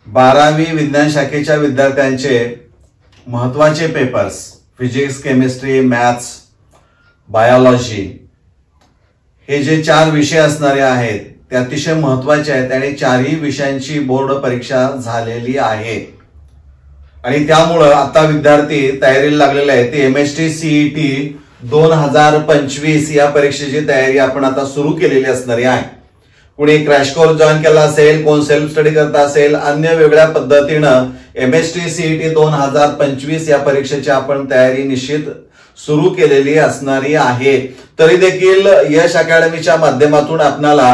12वी विज्ञान शाखेच्या विद्यार्थ्यांचे महत्त्वाचे papers physics, chemistry, maths, biology हे जे 4 विषय असणारे आहेत ते अतिशय महत्त्वाचे आहेत आणि 4ही विषयांची बोर्ड परीक्षा झालेली आहे आणि त्यामुळे आता विद्यार्थी तयारीला लागलेले आहेत. ते MST CET 2025 या परीक्षेची तयारी आपण आता सुरू केलेली असणारी आहे. कुणी क्रॅश कोर्स जॉईन केला असेल, कोण सेल्फ स्टडी करता असेल, अन्य वेगळ्या पद्धतीनं MST CET 2025 या परीक्षेची आपण तयारी निश्चित सुरू केलेली असणारी आहे. तरी देखील यश अकॅडमीच्या माध्यमातून आपणाला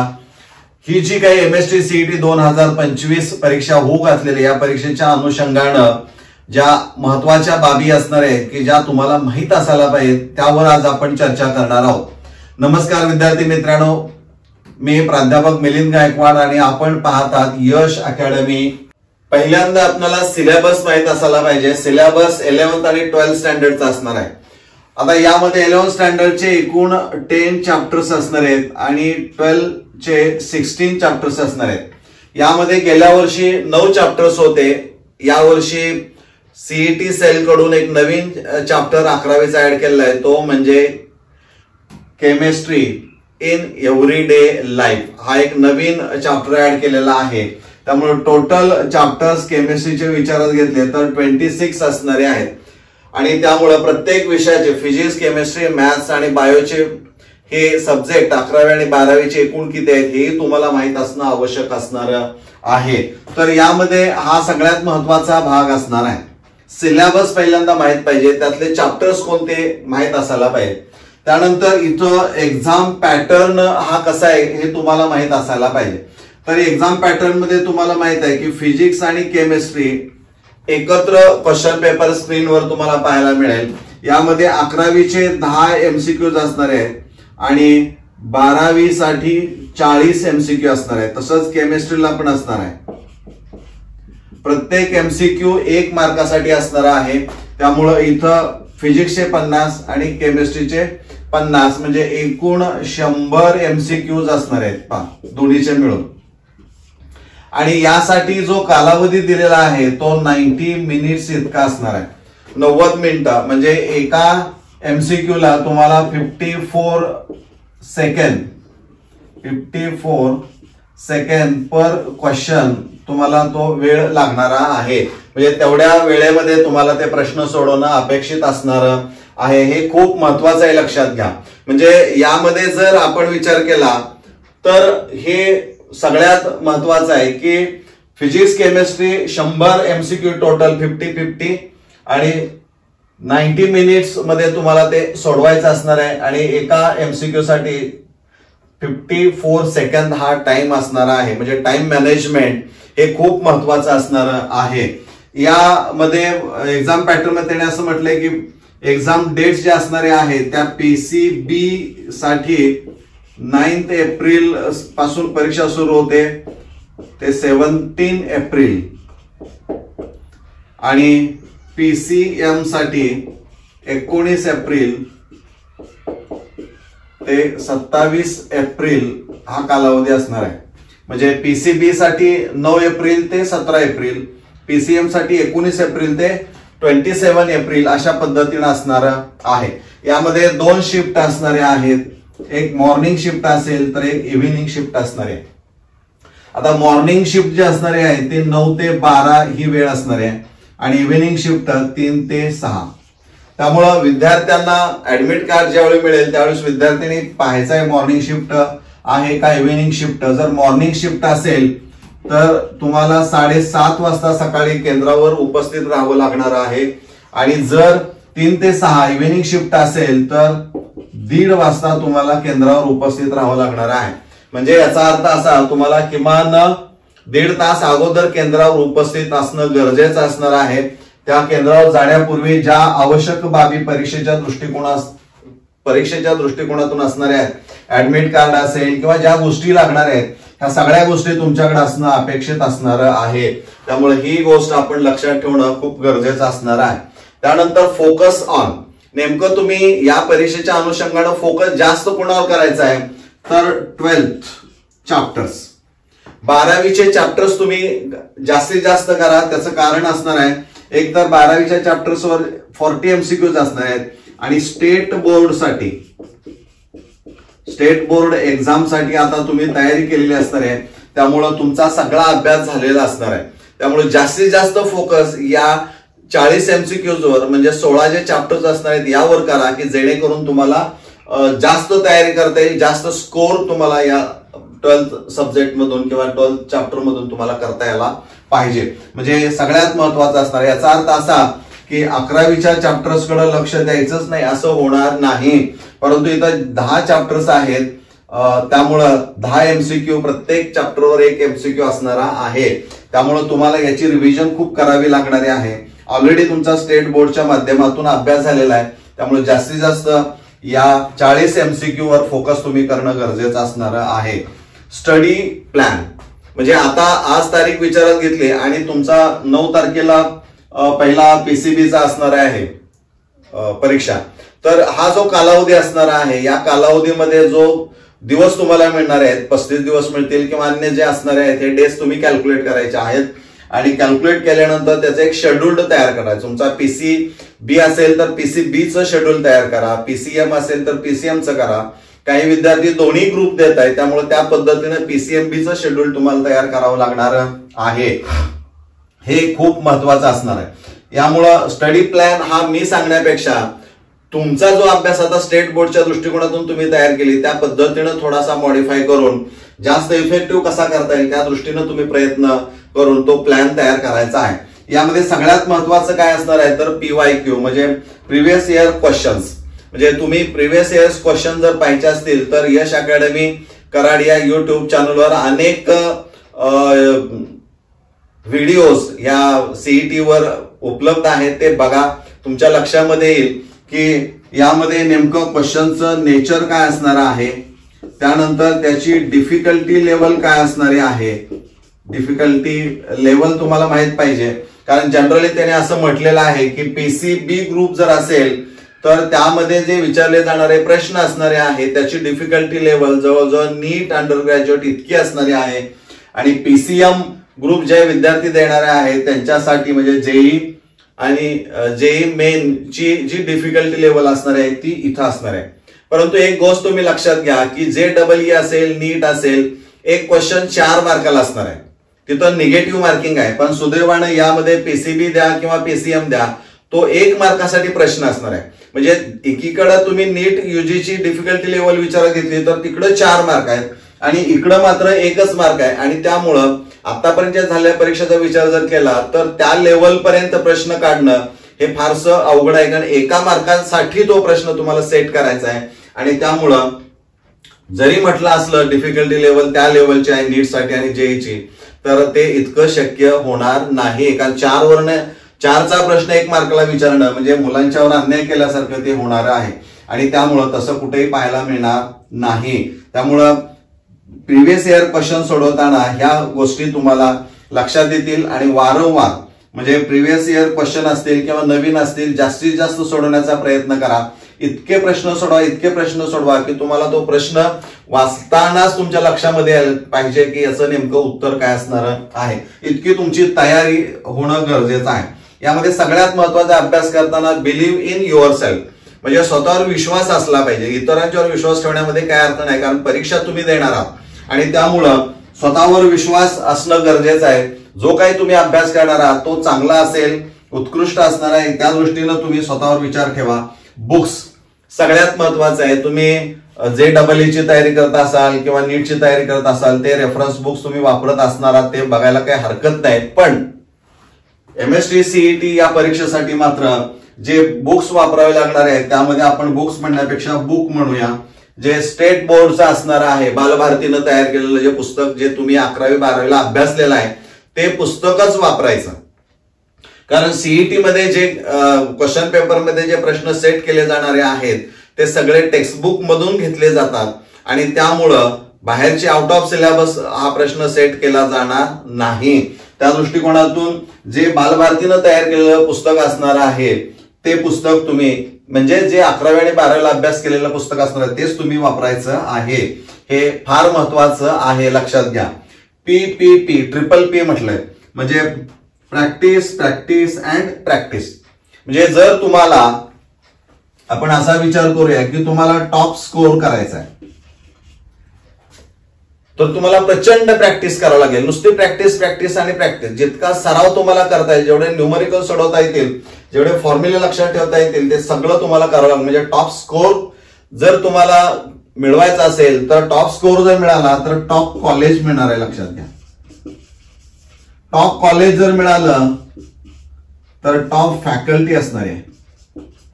ही जी काही MST CET 2025 परीक्षा होऊ घातलेली या परीक्षेच्या अनुषंगानं ज्या महत्वाच्या बाबी असणार आहेत की ज्या तुम्हाला माहित असायला पाहिजे त्यावर आज आपण चर्चा करणार आहोत. नमस्कार विद्यार्थी मित्रांनो, मी प्राध्यापक मिलिंद गायकवाड आणि आपण पाहतात यश अकॅडमी. पहिल्यांदा आपल्याला सिलेबस माहित असायला पाहिजे. सिलेबस 11th आणि 12th स्टँडर्डचा असणार आहे. आता यामध्ये 11th स्टँडर्डचे एकूण 10 चॅप्टर्स असणार आहेत आणि 12th चे 16 चॅप्टर्स असणार आहेत. यामध्ये गेल्या वर्षी 9 चॅप्टर्स होते. यावर्षी CET सेल कडून एक नवीन चॅप्टर 11वीचा ऍड केलेला आहे, तो म्हणजे केमिस्ट्री इन एव्हरीडे लाईफ. हा एक नवीन चॅप्टर ऍड केलेला आहे. त्यामुळे टोटल चॅप्टर्स केमिस्ट्रीचे विचारात घेतले तर 26 असणारे आहेत आणि त्यामुळे प्रत्येक विषयाचे फिजिक्स, केमिस्ट्री, मॅथ्स आणि बायोचे हे सब्जेक्ट 11वी आणि 12वीचे एकूण किती आहेत हे तुम्हाला माहित असणं आवश्यक असणार आहे. तर यामध्ये हा सगळ्यात महत्वाचा भाग असणार आहे. सिलेबस पहिल्यांदा माहित पाहिजे, त्यातले चॅप्टर्स कोणते माहित असायला पाहिजे. त्यानंतर इथं एक्झाम पॅटर्न हा कसा आहे हे तुम्हाला माहित असायला पाहिजे. तर एक्झाम पॅटर्न मध्ये तुम्हाला माहित आहे की फिजिक्स आणि केमिस्ट्री एकत्र क्वेश्चन पेपर स्क्रीनवर तुम्हाला पाहायला मिळेल. यामध्ये 11वीचे 10 MCQs असणार आहेत आणि 12वी साठी 40 MCQ असणार आहे. तसंच केमिस्ट्रीला पण असणार आहे. प्रत्येक MCQ 1 मार्कासाठी असणार आहे. त्यामुळं इथं फिजिक्सचे 50 आणि केमिस्ट्रीचे 50 म्हणजे एकूण 100 MCQs असणार आहेत पहा दोन्हीचे मिळून. आणि यासाठी जो कालावधी दिलेला आहे तो 90 मिनिट्स इतका असणार आहे. 90 मिनिटं म्हणजे एका MCQ ला तुम्हाला 54 सेकंड पर क्वेश्चन तुम्हाला तो वेळ लागणारा आहे. म्हणजे तेवढ्या वेळेमध्ये तुम्हाला ते प्रश्न सोडवणं अपेक्षित असणार आहे. हे खूप महत्वाचं आहे, लक्षात घ्या. म्हणजे यामध्ये जर आपण विचार केला तर हे सगळ्यात महत्वाचं आहे की फिजिक्स, केमिस्ट्री 100 MCQ टोटल 50-50 आणि 90 मिनिट्स मध्ये तुम्हाला ते सोडवायचं असणार आहे आणि एका MCQ साठी 54 सेकंद हा टाइम असणार आहे. म्हणजे टाइम मॅनेजमेंट हे खूप महत्वाचं असणार आहे. यामध्ये एक्झाम पॅटर्न मध्ये त्याने असं म्हटलंय की एक्झाम डेट्स जे असणारे आहेत त्या PCB साठी 9 एप्रिल पासून परीक्षा सुरू होते ते 17 एप्रिल आणि PCM साठी 19 एप्रिल ते 27 एप्रिल हा कालावधी असणार आहे. म्हणजे PCB साठी 9 एप्रिल ते 17 एप्रिल, PCM साठी 19 एप्रिल ते 27 एप्रिल अशा पद्धतीने असणार आहे. यामध्ये 2 शिफ्ट असणारे आहेत. एक मॉर्निंग शिफ्ट असेल तर एक इव्हिनिंग शिफ्ट असणार आहे. आता मॉर्निंग शिफ्ट जे असणारे आहे ते 9 ते 12 ही वेळ असणार आहे आणि इव्हिनिंग शिफ्ट 3 ते 6. त्यामुळं विद्यार्थ्यांना ऍडमिट कार्ड ज्यावेळी मिळेल त्यावेळेस विद्यार्थ्यांनी पाहायचं आहे मॉर्निंग शिफ्ट आहे का इव्हिनिंग शिफ्ट. जर मॉर्निंग शिफ्ट असेल तर तुम्हाला 7:30 वाजता सकाळी केंद्रावर उपस्थित राहावं लागणार आहे आणि जर 3 ते 6 इव्हिनिंग शिफ्ट असेल तर 1:30 वाजता तुम्हाला केंद्रावर उपस्थित राहावं लागणार आहे. म्हणजे याचा अर्थ असा तुम्हाला किमान 1.5 तास अगोदर केंद्रावर उपस्थित असणं गरजेचं असणार आहे. त्या केंद्रावर जाण्यापूर्वी ज्या आवश्यक बाबी परीक्षेच्या दृष्टिकोनातून असणाऱ्या आहेत, ऍडमिट कार्ड असेल किंवा ज्या गोष्टी लागणार आहेत ह्या सगळ्या गोष्टी तुमच्याकडे असणं अपेक्षित असणार आहे. त्यामुळे ही गोष्ट आपण लक्षात ठेवणं खूप गरजेचं असणार आहे. त्यानंतर फोकस ऑन, नेमकं तुम्ही या परीक्षेच्या अनुषंगानं फोकस जास्त कोणावर करायचा आहे तर 12th चॅप्टर्स 12वीचे चॅप्टर्स तुम्ही जास्तीत जास्त करा. त्याचं कारण असणार आहे, एक तर 12वीच्या चॅप्टर्सवर 40 MCQs असणार आहेत आणि स्टेट बोर्ड एक्झामसाठी आता तुम्ही तयारी केलेली असणार आहे, त्यामुळं तुमचा सगळा अभ्यास झालेला असणार आहे. त्यामुळे जास्तीत जास्त फोकस या 40 MCQs वर म्हणजे 16 जे चॅप्टर्स असणार आहेत यावर करा, की जेणेकरून तुम्हाला जास्त तयारी करता येईल, जास्त स्कोर तुम्हाला या 12th सब्जेक्ट मधून किंवा 12th चॅप्टर मधून तुम्हाला करता यायला पाहिजे. म्हणजे सगळ्यात महत्वाचं असणार. याचा अर्थ असा की 11वीच्या चॅप्टर्सकडे लक्ष द्यायचंच नाही असं होणार नाही, परंतु इथं 10 चॅप्टर्स आहेत, त्यामुळं 10 MCQ, प्रत्येक चॅप्टरवर 1 MCQ असणारा आहे. त्यामुळे तुम्हाला याची रिव्हिजन खूप करावी लागणारी आहे. ऑलरेडी तुमचा स्टेट बोर्डच्या माध्यमातून अभ्यास झालेला आहे, त्यामुळे जास्तीत जास्त या 40 MCQ वर फोकस तुम्ही करणं गरजेचं असणार आहे. स्टडी प्लॅन म्हणजे आता आज तारीख विचारात घेतली आणि तुमचा 9 तारखेला पहिला PCBचा असणार आहे परीक्षा. तर हा जो कालावधी असणार आहे, या कालावधीमध्ये जो दिवस तुम्हाला मिळणार आहेत, 35 दिवस मिळतील किंवा अन्य जे असणारे आहेत हे डेज तुम्ही कॅल्क्युलेट करायचे आहेत आणि कॅल्क्युलेट केल्यानंतर त्याचं एक शेड्यूल तयार करायचं. तुमचा PCB असेल तर PCBचं शेड्यूल तयार करा, PCM असेल तर PCMचं करा. काही विद्यार्थी दोन्ही ग्रुप देत आहेत, त्यामुळे त्या पद्धतीने PCMBचं शेड्यूल तुम्हाला तयार करावं लागणार आहे. हे खूप महत्वाचं असणार आहे. यामुळं स्टडी प्लॅन हा मी सांगण्यापेक्षा तुमचा जो अभ्यास आता स्टेट बोर्डच्या दृष्टिकोनातून तुम्ही तयार केली त्या पद्धतीनं थोडासा मॉडिफाय करून जास्त इफेक्टिव्ह कसा करता येईल त्या दृष्टीनं तुम्ही प्रयत्न करून तो प्लॅन तयार करायचा आहे. यामध्ये सगळ्यात महत्वाचं काय असणार आहे तर PYQ म्हणजे प्रिव्हियस इयर क्वेश्चन्स. म्हणजे तुम्ही प्रिव्हियस इयर क्वेश्चन जर पाहिजे असतील तर यश अकॅडमी कराड या युट्यूब चॅनलवर अनेक व्हिडिओज या CET वर उपलब्ध आहेत, ते बघा. तुमच्या लक्षामध्ये येईल की यामध्ये नेमकं क्वेश्चनचं नेचर काय असणार आहे, त्यानंतर त्याची डिफिकल्टी लेवल काय असणारी आहे. डिफिकल्टी लेवल तुम्हाला माहित पाहिजे, कारण जनरली त्याने असं म्हटलेलं आहे की PCB ग्रुप जर असेल तर त्यामध्ये जे विचारले जाणारे प्रश्न असणारे आहे त्याची डिफिकल्टी लेवल जवळजवळ नीट अंडर ग्रॅज्युएट इतकी असणारी आहे. आणि PCM ग्रुप जे विद्यार्थी देणारे आहेत त्यांच्यासाठी म्हणजे JEE आणि JEE मेन ची जी डिफिकल्टी लेवल असणार आहे ती इथं असणार आहे. परंतु एक गोष्ट तुम्ही लक्षात घ्या की JEE असेल, नीट असेल, एक क्वेश्चन 4 मार्काला असणार आहे, तिथं निगेटिव्ह मार्किंग आहे. पण सुदैवाने यामध्ये PCB द्या किंवा PCM द्या, तो 1 मार्कासाठी प्रश्न असणार आहे. म्हणजे एकीकडे तुम्ही नीट UGची डिफिकल्टी लेवल विचारात घेतली तर तिकडे 4 मार्क आहेत आणि इकडं मात्र 1च मार्क आहे. आणि त्यामुळं आतापर्यंत झालेल्या परीक्षेचा विचार जर केला तर त्या लेवल पर्यंत प्रश्न काढणं हे फारसं अवघड आहे, कारण 1 मार्कासाठी तो प्रश्न तुम्हाला सेट करायचा आहे. आणि त्यामुळं जरी म्हटलं असलं डिफिकल्टी लेवल त्या लेवलची आहे नीटसाठी आणि JEEची, तर ते इतकं शक्य होणार नाही. कारण 4चा प्रश्न 1 मार्काला विचारणं म्हणजे मुलांच्यावर अन्याय केल्यासारखं ते होणार आहे आणि त्यामुळं तसं कुठेही पाहायला मिळणार नाही. त्यामुळं प्रिव्हियस इयर क्वेश्चन सोडवताना ह्या गोष्टी तुम्हाला लक्षात येतील आणि वारंवार म्हणजे प्रिव्हियस इयर क्वेश्चन असतील किंवा नवीन असतील जास्तीत जास्त सोडवण्याचा प्रयत्न करा. इतके प्रश्न सोडवा की तुम्हाला तो प्रश्न वाचतानाच तुमच्या लक्षामध्ये यायला पाहिजे की याचं नेमकं उत्तर काय असणार आहे. इतकी तुमची तयारी होणं गरजेचं आहे. यामध्ये सगळ्यात महत्वाचा अभ्यास करताना बिलीव्ह इन युअर सेल्फ म्हणजे स्वतःवर विश्वास असला पाहिजे. इतरांच्यावर विश्वास ठेवण्यामध्ये काय अर्थ नाही, कारण परीक्षा तुम्ही देणार आहात आणि त्यामुळं स्वतःवर विश्वास असणं गरजेचं आहे. जो काही तुम्ही अभ्यास करणार आहात तो चांगला असेल, उत्कृष्ट असणार आहे, त्या दृष्टीनं तुम्ही स्वतःवर विचार ठेवा. बुक्स सगळ्यात महत्वाचं आहे. तुम्ही JEEची तयारी करत असाल किंवा नीटची तयारी करत असाल ते रेफरन्स बुक्स तुम्ही वापरत असणार आहात, ते बघायला काही हरकत नाही. पण MST CET या परीक्षेसाठी मात्र जे बुक्स वापरावे लागणार आहेत त्यामध्ये आपण बुक्स म्हणण्यापेक्षा बुक म्हणूया. जे स्टेट बोर्डचं असणार आहे, बालभारतीनं तयार केलेलं जे पुस्तक जे तुम्ही 11वी 12वीला अभ्यासलेलं आहे ते पुस्तकच वापरायचं. कारण CET मध्ये जे क्वेश्चन पेपर मध्ये जे प्रश्न सेट केले जाणारे आहेत ते सगळे टेक्स्टबुक मधून घेतले जातात आणि त्यामुळं बाहेरचे आउट ऑफ सिलेबस हा प्रश्न सेट केला जाणार नाही. त्या दृष्टिकोनातून जे बालभारतीनं तयार केलेलं पुस्तक असणार आहे ते पुस्तक तुम्ही म्हणजे जे 11वी आणि 12वीला अभ्यास केलेलं पुस्तक असणार आहे तेच तुम्ही वापरायचं आहे. हे फार महत्वाचं आहे, लक्षात घ्या. PPP ट्रिपल P म्हटलंय, म्हणजे प्रॅक्टिस प्रॅक्टिस अँड प्रॅक्टिस. म्हणजे जर तुम्हाला आपण असा विचार करूया की तुम्हाला टॉप स्कोर करायचा आहे, तर तुम्हाला प्रचंड प्रॅक्टिस करावं लागेल. नुसती प्रॅक्टिस प्रॅक्टिस आणि प्रॅक्टिस. जितका सराव तुम्हाला करता येईल, जेवढे न्यूमरिकल सोडवता येतील, जेवढे फॉर्म्युले लक्षात ठेवता येतील, ते सगळं तुम्हाला करावं लागेल. म्हणजे टॉप स्कोर जर तुम्हाला मिळवायचा असेल तर टॉप स्कोर जर मिळाला तर टॉप कॉलेज मिळणार आहे, लक्षात घ्या. टॉप कॉलेज जर मिळालं तर टॉप फॅकल्टी असणार आहे,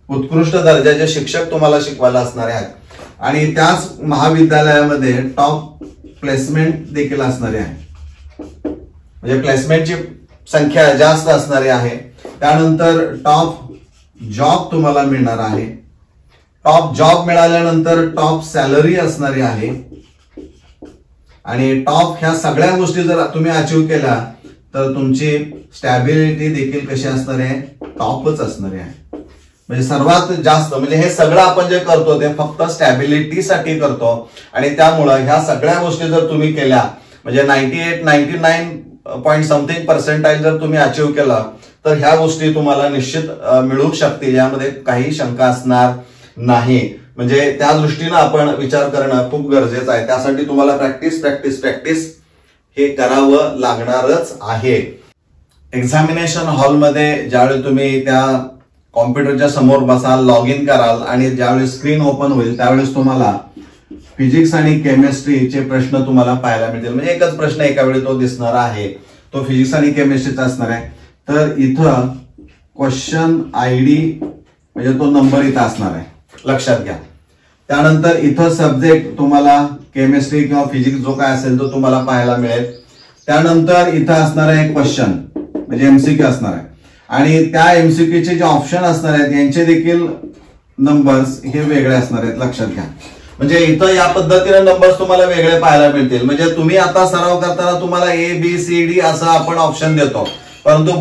उत्कृष्ट दर्जाचे शिक्षक तुम्हाला शिकवायला असणारे आहेत, आणि त्याच महाविद्यालयामध्ये टॉप प्लेसमेंट देखील असणारे आहे. म्हणजे प्लेसमेंटची संख्या जास्त असणारी आहे. त्यानंतर टॉप जॉब तुम्हाला मिळणार आहे. टॉप जॉब मिळाल्यानंतर टॉप सॅलरी असणारी आहे. आणि टॉप ह्या सगळ्या गोष्टी जर तुम्ही अचीव्ह केल्या तर तुमची स्टॅबिलिटी देखील कशी असणार आहे, टॉपच असणारी आहे. म्हणजे सर्वात जास्त, म्हणजे हे सगळं आपण जे करतो ते फक्त स्टॅबिलिटीसाठी करतो, आणि त्यामुळं ह्या सगळ्या गोष्टी जर तुम्ही केल्या, म्हणजे 98-99% जर तुम्ही अचीव्ह केला तर ह्या गोष्टी तुम्हाला निश्चित मिळू शकतील, यामध्ये काही शंका असणार नाही. म्हणजे त्या दृष्टीनं आपण विचार करणं खूप गरजेचं आहे. त्यासाठी तुम्हाला प्रॅक्टिस प्रॅक्टिस प्रॅक्टिस हे करावं लागणारच आहे. एक्झामिनेशन हॉलमध्ये ज्यावेळी तुम्ही त्या कॉम्प्युटरच्या समोर बसाल, लॉग इन कराल, आणि ज्यावेळी स्क्रीन ओपन होईल त्यावेळेस तुम्हाला फिजिक्स आणि केमिस्ट्रीचे प्रश्न तुम्हाला पाहायला मिळतील. म्हणजे एकच प्रश्न एका वेळी तो दिसणार आहे, तो फिजिक्स आणि केमिस्ट्रीचा असणार आहे. तर इथं क्वेश्चन ID म्हणजे तो नंबर इथं असणार आहे, लक्षात घ्या. त्यानंतर इथं सब्जेक्ट तुम्हाला केमिस्ट्री किंवा फिजिक्स जो काय असेल तो तुम्हाला पाहायला मिळेल. त्यानंतर इथं असणार आहे क्वेश्चन, म्हणजे MCQ असणार आहे, आणि त्या MCQचे जे ऑप्शन असणार आहेत यांचे देखील नंबर्स हे वेगळे असणार आहेत, लक्षात घ्या. म्हणजे इथं या पद्धतीने नंबर्स तुम्हाला वेगळे पाहायला मिळतील. म्हणजे तुम्ही आता सराव करताना तुम्हाला ABCD असं आपण ऑप्शन देतो, परंतु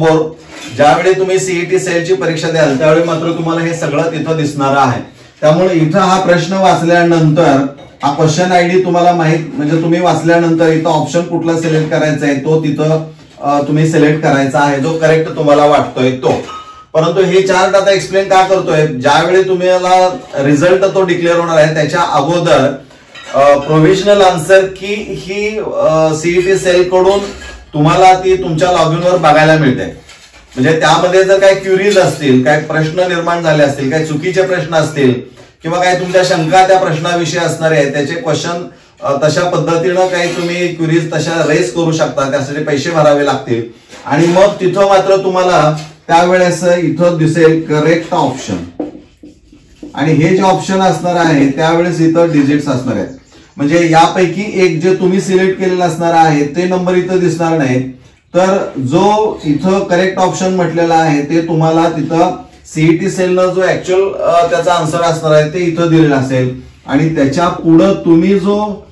ज्यावेळी तुम्ही CET सेलची परीक्षा द्याल त्यावेळी मात्र तुम्हाला हे सगळं तिथं दिसणार आहे. त्यामुळे इथं हा प्रश्न वाचल्यानंतर हा क्वेश्चन ID तुम्हाला माहित, म्हणजे तुम्ही वाचल्यानंतर इथं ऑप्शन कुठला सिलेक्ट करायचा आहे तो तिथं तुम्ही सिलेक्ट करायचा आहे, जो करेक्ट तुम्हाला वाटतोय तो. परंतु हे चार्ट आता एक्सप्लेन का करतोय, ज्यावेळी तुम्हाला रिझल्ट तो डिक्लेअर होणार आहे त्याच्या अगोदर प्रोव्हिजनल आन्सर की ही CET सेल कडून तुम्हाला ती तुमच्या लॉगिन वर बघायला मिळते. म्हणजे त्यामध्ये जर काही क्युरीज असतील, काही प्रश्न निर्माण झाले असतील, काही चुकीचे प्रश्न असतील, किंवा काही तुमच्या शंका त्या प्रश्नाविषयी असणारे आहेत, त्याचे क्वेश्चन तशा पद्धतीनं काही तुम्ही क्युरीज तशा रेस करू शकता, त्यासाठी पैसे भरावे लागतील. आणि मग तिथं मात्र तुम्हाला त्यावेळेस इथं दिसेल करेक्ट ऑप्शन, आणि हे जे ऑप्शन असणार आहे त्यावेळेस इथं डिजिट्स असणार आहेत. म्हणजे यापैकी एक जे तुम्ही सिलेक्ट केलेलं असणार आहे ते नंबर इथं दिसणार नाही, तर जो इथं करेक्ट ऑप्शन म्हटलेला आहे ते तुम्हाला तिथं CET सेलनं जो ऍक्च्युअल त्याचा आन्सर असणार आहे ते इथं दिलेला असेल, आणि त्याच्या पुढं तुम्ही जो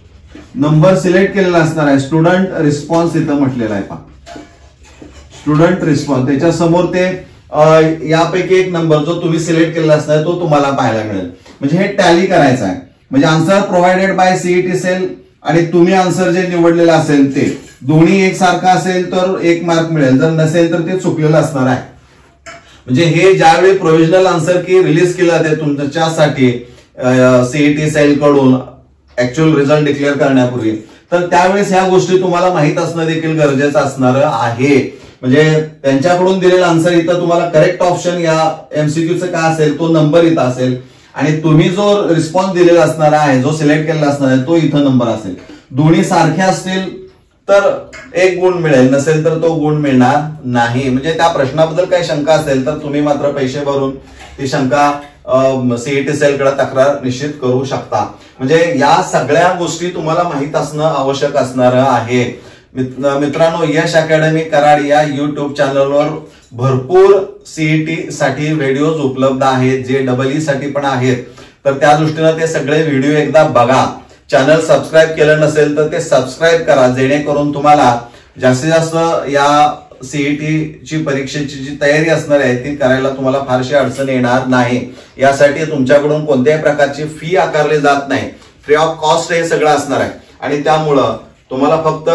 नंबर सिलेक्ट केलेला असणार आहे, स्टुडंट रिस्पॉन्स इथं म्हटलेला आहे, स्टुडंट रिस्पॉन्स, त्याच्या समोर ते यापैकी एक नंबर जो तुम्ही सिलेक्ट केलेला असणार आहे तो तुम्हाला पाहायला मिळेल. म्हणजे हे टॅली करायचं आहे. म्हणजे answer provided by CET cell आणि तुम्ही आन्सर जे निवडलेलं असेल ते दोन्ही एकसारखं असेल तर 1 मार्क मिळेल, जर नसेल तर ते चुकलेलं असणार आहे. म्हणजे हे ज्यावेळी प्रोव्हिजनल आन्सर की रिलीज केलं जाते तुमच्यासाठी CET सेल कडून ऍक्च्युअल रिझल्ट डिक्लेअर करण्यापूर्वी, तर त्यावेळेस ह्या गोष्टी तुम्हाला माहित असणं देखील गरजेचं असणार आहे. म्हणजे त्यांच्याकडून दिलेला आन्सर इथं तुम्हाला करेक्ट ऑप्शन या MCQचं काय असेल तो नंबर इथं असेल, आणि तुम्ही जो रिस्पॉन्स दिलेला असणार आहे, जो सिलेक्ट केलेला असणार आहे तो इथं नंबर असेल. दोन्ही सारखे असतील तर 1 गुण मिळेल, नसेल तर तो गुण मिळणार नाही. म्हणजे त्या प्रश्नाबद्दल काही शंका असेल तर तुम्ही मात्र पैसे भरून ती शंका CET सेल कडे तक्रार निश्चित करू शकता. म्हणजे या सगळ्या गोष्टी तुम्हाला माहित असणं आवश्यक असणार आहे. मित्रांनो, यश अकॅडमी कराड या युट्यूब चॅनलवर भरपूर CET साठी व्हिडिओज उपलब्ध आहेत, जे EE साठी पण आहेत. तर त्या दृष्टीनं ते सगळे व्हिडिओ एकदा बघा. चॅनल सबस्क्राईब केलं नसेल तर ते सबस्क्राईब करा, जेणेकरून तुम्हाला जास्तीत जास्त या CET ची परीक्षेची जी तयारी असणार आहे ती करायला तुम्हाला फारशी अडचण येणार नाही. यासाठी तुमच्याकडून कोणत्याही प्रकारची फी आकारली जात नाही, फ्री ऑफ कॉस्ट हे सगळं असणार आहे. आणि त्यामुळं तुम्हाला फक्त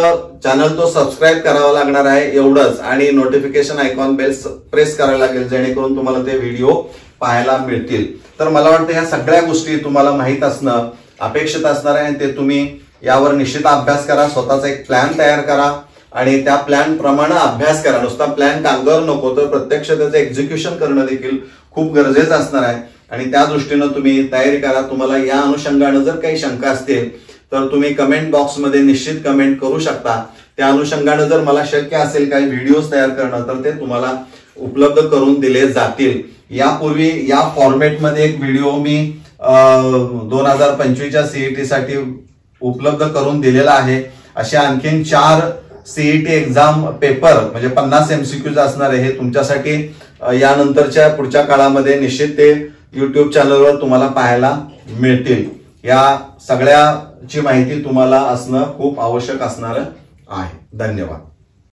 चॅनल तो सबस्क्राईब करावा लागणार आहे एवढंच, आणि नोटिफिकेशन आयकॉन बेल प्रेस करायला लागेल, जेणेकरून तुम्हाला ते व्हिडिओ पाहायला मिळतील. तर मला वाटतं ह्या सगळ्या गोष्टी तुम्हाला माहित असणं अपेक्षित असणार आहे. ते तुम्ही यावर निश्चित अभ्यास करा, स्वतःचा एक प्लॅन तयार करा आणि त्या प्लॅन प्रमाणे अभ्यास करा. नुसता प्लॅन कागदावर नको, तर प्रत्यक्ष त्याचं एक्झिक्युशन करणं देखील खूप गरजेचं असणार आहे. आणि त्या दृष्टीनं तुम्ही तयारी करा. तुम्हाला या अनुषंगानं जर काही शंका असतील तर तुम्ही कमेंट बॉक्समध्ये निश्चित कमेंट करू शकता. त्या अनुषंगानं जर मला शक्य असेल काही व्हिडिओज तयार करणं तर ते तुम्हाला उपलब्ध करून दिले जातील. यापूर्वी या फॉर्मॅटमध्ये एक व्हिडिओ मी 2025च्या सीईटी साठी उपलब्ध करून दिलेला आहे. अशा आणखीन 4 सीईटी एक्झाम पेपर म्हणजे 50 MCQs असणार आहे. हे तुमच्यासाठी यानंतरच्या पुढच्या काळामध्ये निश्चित ते युट्यूब चॅनलवर तुम्हाला पाहायला मिळतील. या सगळ्याची माहिती तुम्हाला असणं खूप आवश्यक असणार आहे. धन्यवाद.